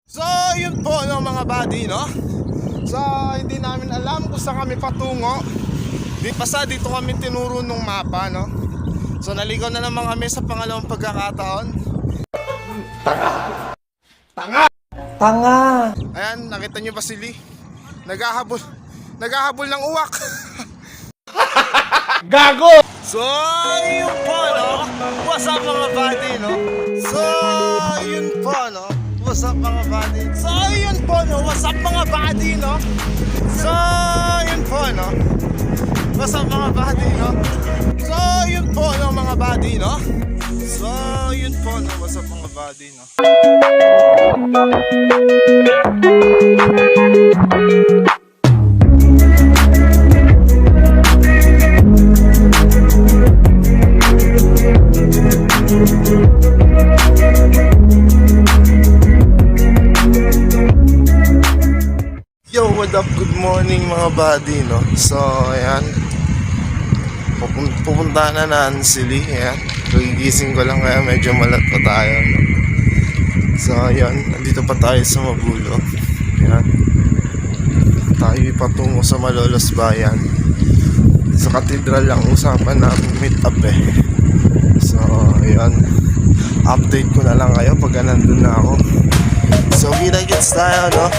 So yun po no, mga buddy no. So hindi namin alam kung saan kami patungo. Dito kami tinuro nung mapa no. So naligaw na naman kami sa pangalawang pagkakataon. Tanga! Ayan, nakita nyo ba si Lee? Naghahabol ng uwak. Gago! So yun po no. What's up mga buddy no. So yun po no. What's up mga buddy? So yun po no. What's up mga buddy no. So yun po no. What's up mga buddy no. So yun po no mga buddy no. So yun po no. What's up mga buddy no. Yo, what up? Good morning mga buddy, no? So, ayan. Pupunta na si Lee, ayan. Kagigising ko lang kaya medyo malat pa tayo, no? So, ayan. Nandito pa tayo sa Mabulo. Ayan. Tayo patungo sa Malolos Bayan. Sa katedral lang usapan na meet up eh. So, ayan. Update ko na lang kayo pag nandun na ako. So, kita-kits tayo, no?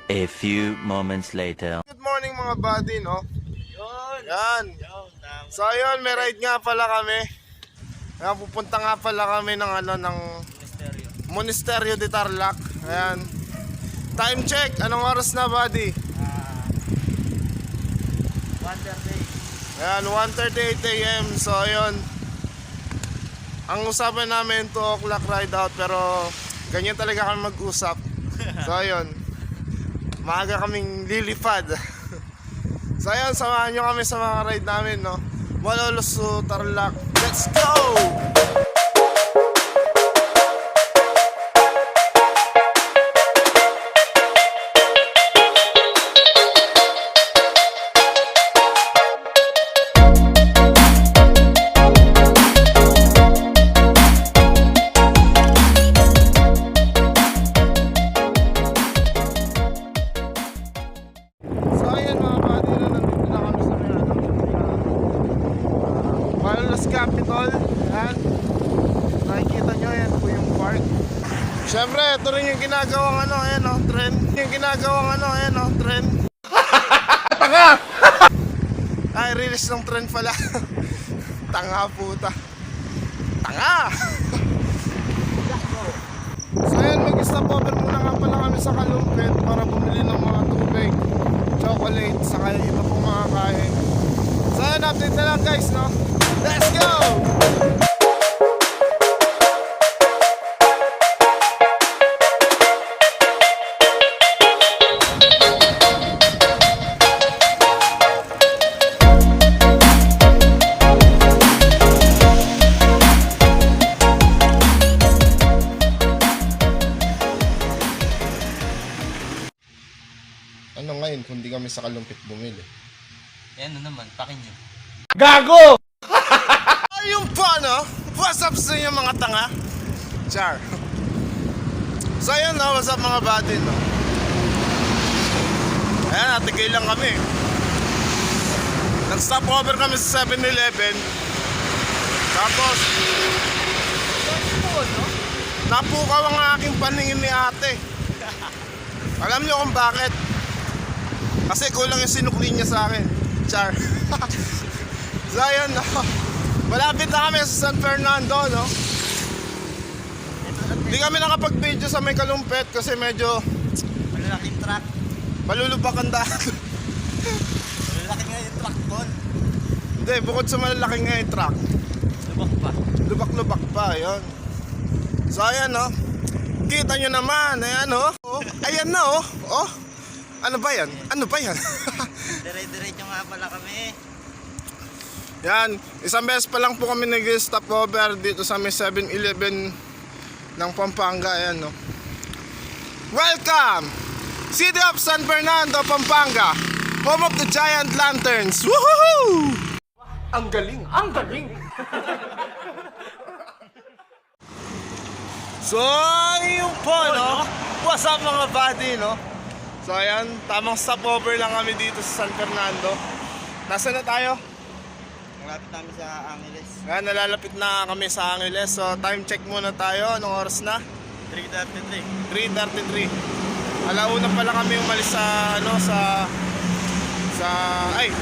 A few moments later. Good morning mga buddy, no? Yan. So ayun, may ride nga pala kami. Kaya pupunta nga pala kami ng ng Monasterio de Tarlac. Ayan. Time check. Anong oras na, buddy? 1:30. Ayan, 1:38 AM. So ayun. Ang usapan namin 2 o'clock ride out, pero ganyan talaga kami mag-usap. So ayun. Maaga kaming lilipad. So ayun, samahan nyo kami sa mga ride namin, no? Malolos to Tarlac. Let's go! So ayan mga buddy, na nandito na kami sa Malolos Capitol. Ayan. Nakikita nyo, yan po yung park. Siyempre, ito rin yung ginagawang trend. Yung ginagawang trend. Tanga! Ay, release ng trend pala. Tanga puta. Tanga! So ayan, mag-stop over muna nga pala kami sa Kalumpit para bumili ng mga tubig, chocolate, saka yung iba pong mga kain. So ayan, update na lang guys, no? Let's go! Ano ngayon kung di kami sa Kalumpit bumili? Yan naman, pakin nyo. Gago! Ayun po, no? What's up sa inyo mga tanga? Char. So ayun, no? What's up mga buddy, no? Ayan, natigay lang kami. Nag-stop over kami sa 7-Eleven. Tapos napukaw ang aking paningin ni ate. Alam niyo kung bakit? Kasi kulang yung sinukli niya sa akin. Char. So ayun, no? Malapit na kami sa San Fernando, no? Hindi kami nakapag-video sa may Kalumpit kasi medyo Malalaking truck. malulubak ang daan. Malalaki nga yung truck doon. Hindi, bukod sa malalaki nga yung truck, Lubak pa. lubak-lubak pa, yun. So ayan, no? Kita nyo naman, ayan oh. Oh, ayan na oh. Oh. Ano ba yan? Ano ba yan? Dire-diretso nga pala kami. Yan, isang beses pa lang po kami nag-stop over dito sa may 7-Eleven ng Pampanga, ayan no. Welcome! City of San Fernando, Pampanga, home of the giant lanterns. Woohoo! Ang galing, ang galing! So, yun po, no? What's up mga buddy, no? So, ayan, tamang stopover lang kami dito sa San Fernando. Nasaan na tayo? Malapit namin sa Angeles. Ayan, nalalapit na kami sa Angeles. So, time check muna tayo. Anong oras na? 3:33. 3:33. Alauna pala kami umalis sa, ano, ay,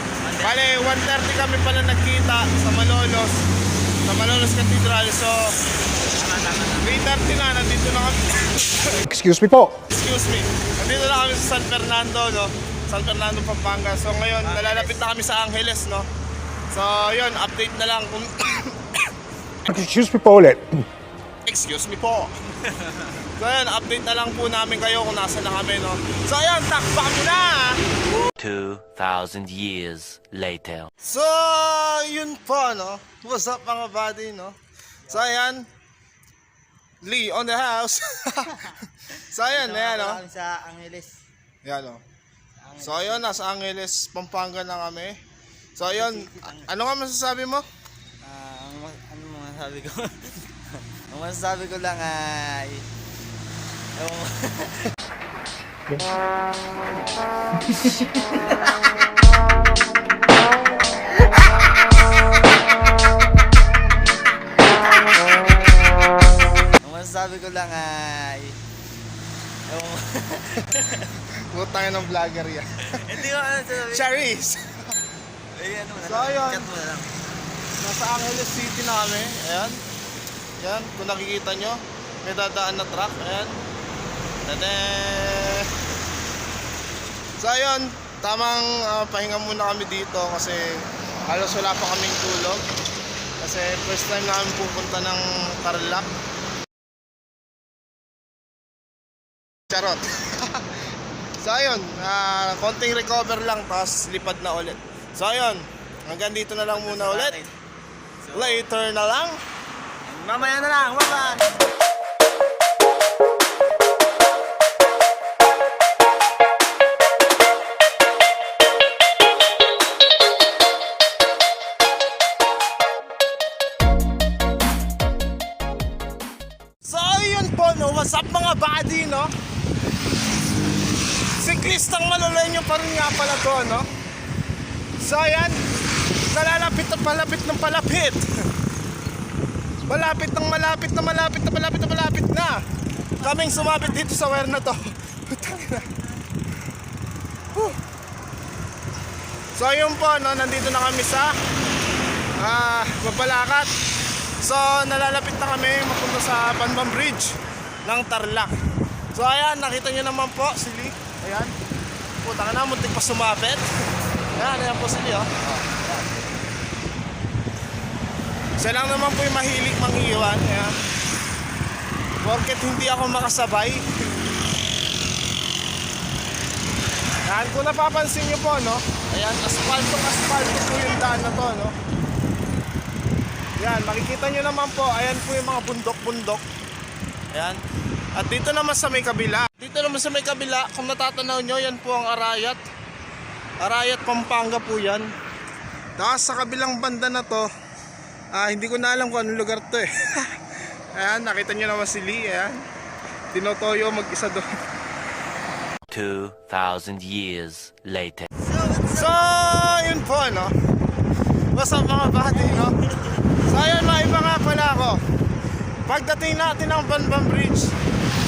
bale, 1:30 kami pala nagkita sa Malolos Cathedral. So, 3:30 na, nandito na kami. Excuse me po. Excuse me. Nandito na kami sa San Fernando, no? San Fernando, Pampanga. So ngayon, nalalapit na kami sa Angeles, no? So yun, update na lang kung... Excuse me po ulit. Excuse me po. So yun, update na lang po namin kayo kung nasa na kami, no? So yun, takpa kami na! 2,000 years later. So, yun po, no? What's up mga buddy, no? So ayan, Lee on the house. So ayan, ayan, no? Kami sa Angeles. Yan, no? So ayun, nasa Angeles, Pampanga na kami. So ayun, ano nga masasabi mo? Ano mo masasabi ko? Ang masasabi ko lang ay... Ewan mo. Ang masasabi ko lang ay... Ewan mo. Butangin ng vlogger yan. Hindi ko ano sasabihin. Charis! Ay, ano mo na So, lang. ayun. Chat mo na lang. Nasa Angeles City na kami. Ayan. Ayan, kung nakikita nyo, may dadaan na truck. Ayan. Tada! So ayun, tamang pahinga muna kami dito kasi halos wala pa kaming tulog. Kasi first time namin pupunta ng Tarlac. Charot! So ayun, konting recover lang tapos lipad na ulit. So ayun, hanggang dito na lang muna ulit. Later na lang. Mamaya na lang. Bye-bye. So ayun po, no, what's up mga buddy, no? Siklistang Maloleño pa rin nga pala to, no? So ayan, nalalapit at palapit ng palapit. Malapit ng malapit na malapit na malapit na malapit na. Kaming sumabit dito sa wire na to. So ayun po, no, nandito na kami sa Mabalacat. So nalalapit na kami mapunta sa Banban Bridge ng Tarlac. So ayan, nakita nyo naman po si Lee. Ayan, puta ka na, muntik pa sumapit. Ayan, ayan po si Lee, oh. Siya lang naman po yung mahilig manghiwan. Ayan, porket hindi ako makasabay. Ayan, kung napapansin nyo po, no? Ayan, asfalto po yung daan na to, no? Ayan, makikita nyo naman po, ayan po yung mga bundok-bundok. Ayan. At dito naman sa may kabila. Dito naman sa may kabila, kung natatanaw nyo, yan po ang Arayat. Arayat, Pampanga po yan. Tapos sa kabilang banda na to, hindi ko na alam kung anong lugar to eh. Ayan, nakita nyo naman si Lee. Ayan. Tinotoyo mag-isa doon. 2,000 years later. So, yun po, no? What's up mga buddy, no? So, ayun, maiba nga pala ako. Pagdating natin ng Banban Bridge,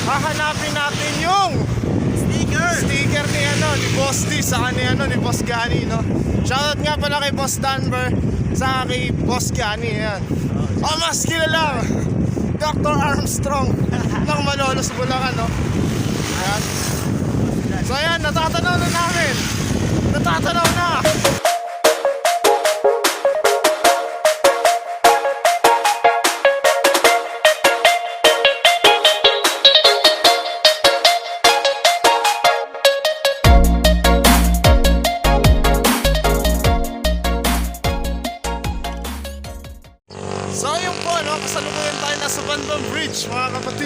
hahanapin natin yung sticker ni, ni Boss D sa ni Boss Gani, no? Shoutout nga pala kay Boss Danver sa kay Boss Gani, yan. O, mas kilala, Dr. Armstrong ng Malolos, Bulacan, no? Ayan. So, ayan, natatanaw na namin. Natatanaw na.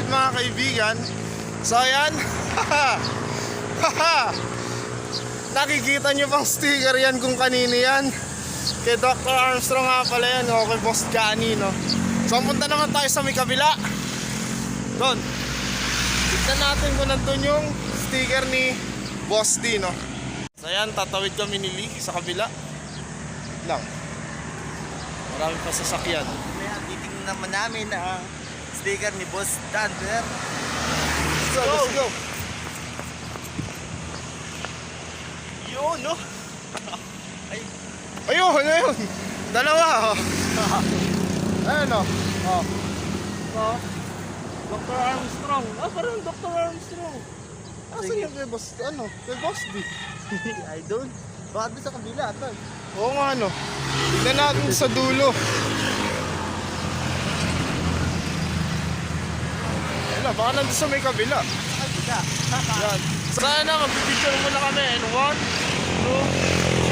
mga kaibigan. So ayan. Nakikita nyo bang sticker yan kung kanino yan? Kay Dr. Armstrong nga pala yan, o kay Boss Johnny, no? So punta naman tayo sa may kabila. Doon. Tignan natin kung nandun yung sticker ni Boss D, no? So ayan, tatawid kami ni Lee sa kabila. Lang. Marami pa sasakyan. Kaya titingnan naman namin ang sticker ni Boss Thunder. So, let's go. Yun, no? Ayun, ayun. Dalawa, oh. Ayun, oh. Oh. Oh. Dr. Armstrong. Ah, parang Dr. Armstrong. Asan yung kay Boss, kay Boss D? I don't. Baka doon sa kabila, tol. Oo nga, no. Tignan natin sa dulo. Ayun, baka nandun sa may kabila. Sa kabila. Yan. Sana mag-picture muna kami. And 1, 2, 3.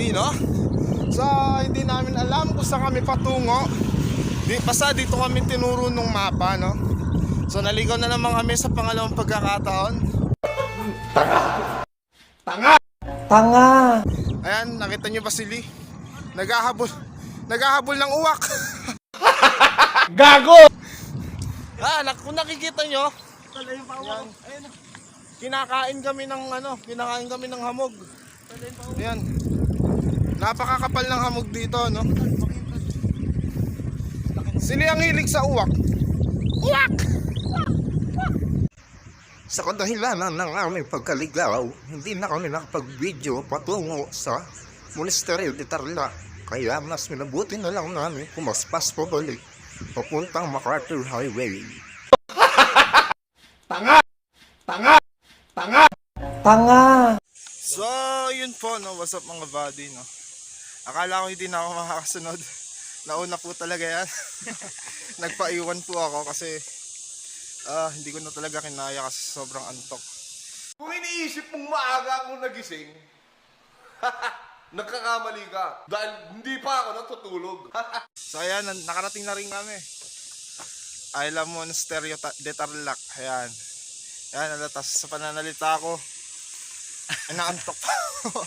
No? So, hindi namin alam kung saan kami patungo. Basta dito kami tinuro nung mapa, no? So, naligaw na naman kami sa pangalawang pagkakataon. Tanga! Ayan, nakita nyo ba si Lee? Naghahabol ng uwak. Gago! Kung nakikita nyo, yan. Kinakain kami ng hamog. Ayan. Napakakapal ng hamog dito, no? Sili ang hilig sa uwak. Uwak! Sa kadahilanan ng aming pagkaligaw, hindi na kami nakapag-video patungo sa Monasterio de Tarlac. Kaya mas minabuti na lang namin pumaspas pabalik papuntang MacArthur Highway. So, yun po, no? What's up mga buddy, no? Akala ko hindi na ako makakasunod. Nauna po talaga yan. Nagpaiwan po ako kasi hindi ko na talaga kinaya kasi sobrang antok. Kung iniisip mong maaga akong nagising, nagkakamali ka. Dahil hindi pa ako natutulog. So ayan, nakarating na rin kami. Isla Monasterio de Tarlac. Ayan. Ayan, alatas sa pananalita ko. Ay, naantok pa ako.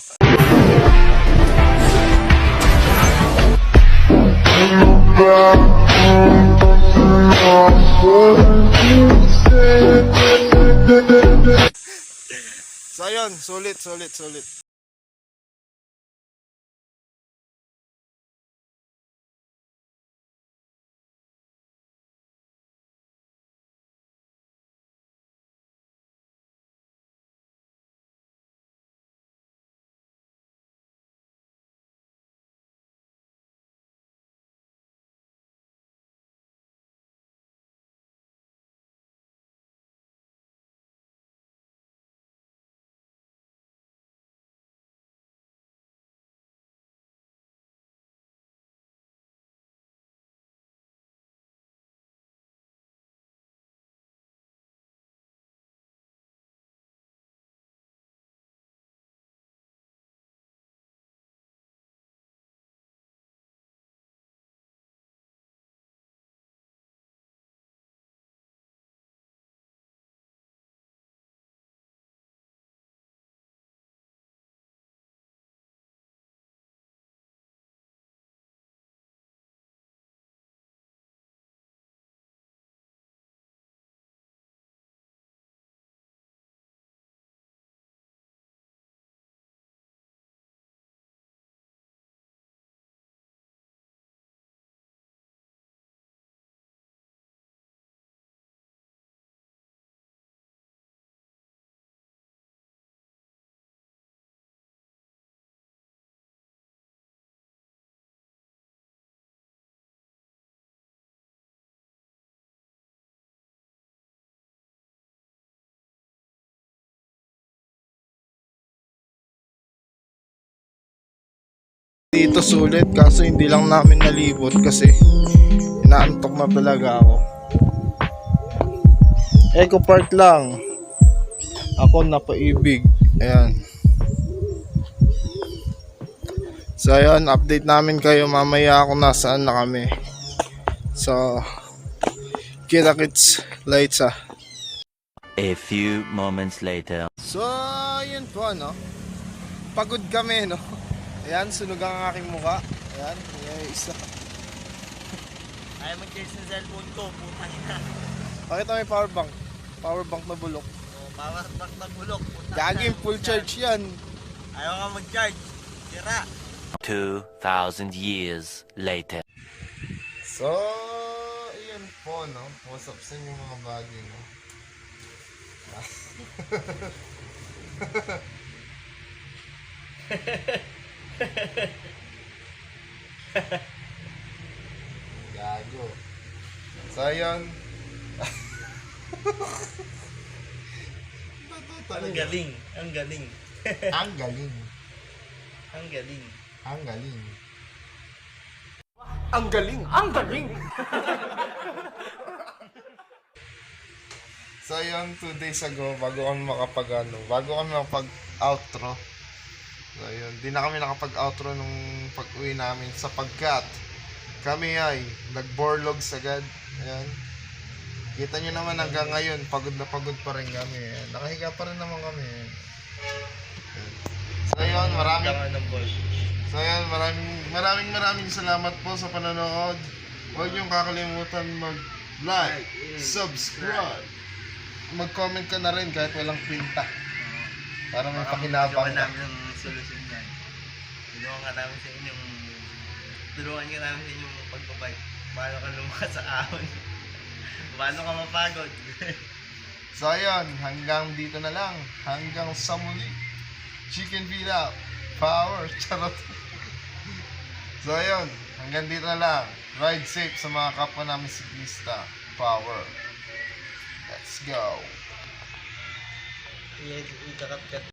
So ayun, sulit. Dito sulit kaso hindi lang namin nalibot kasi inaantok na talaga ako. Eco Park lang. Ako napaibig. Ayan. So ayun, update namin kayo mamaya kung nasaan na kami. So kita-kits lights ah. A few moments later. So yun po no. Pagod kami no. Ayan, sunog ang aking mukha. Ayan, yung isa. Ayaw mag-charge ng cellphone ko, putang ina. Pakita mo yung power bank. Power bank na bulok. Power bank na bulok. putang Gaging ina. full charge yan. Ayaw nga mag-charge. Sira. 2,000 years later. So, iyan po, no? What's up sa inyo mga buddy, no? Gago. So, ayun. Ang galing. Ang galing. Ang galing. Ang galing. Ang galing. Ang galing! Ang galing! So yun, 2 days ago, bago kami makapag-outro. So yun, di na kami nakapag-outro nung pag-uwi namin sapagkat kami ay nag-borlog agad. Ayan. Kita nyo naman hanggang ngayon, pagod na pagod pa rin kami. Ayan. Nakahiga pa rin naman kami. Ayan. So yun, So ayan, maraming salamat po sa panonood. Huwag niyong kakalimutan mag-like, subscribe. Mag-comment ka na rin kahit walang kwenta. Para may pakinabang Tulungan ka. namin ng solusyon yan. Tulungan ka namin sa inyong pagbabike. Paano ka lumakas sa ahon? Paano ka mapagod? So ayun, hanggang dito na lang. Hanggang sa muli. Chicken feed up. Power. Charot. So ayun, hanggang dito na lang. Ride safe sa mga kapwa namin siklista. Power. Let's go. Ikakat-kat.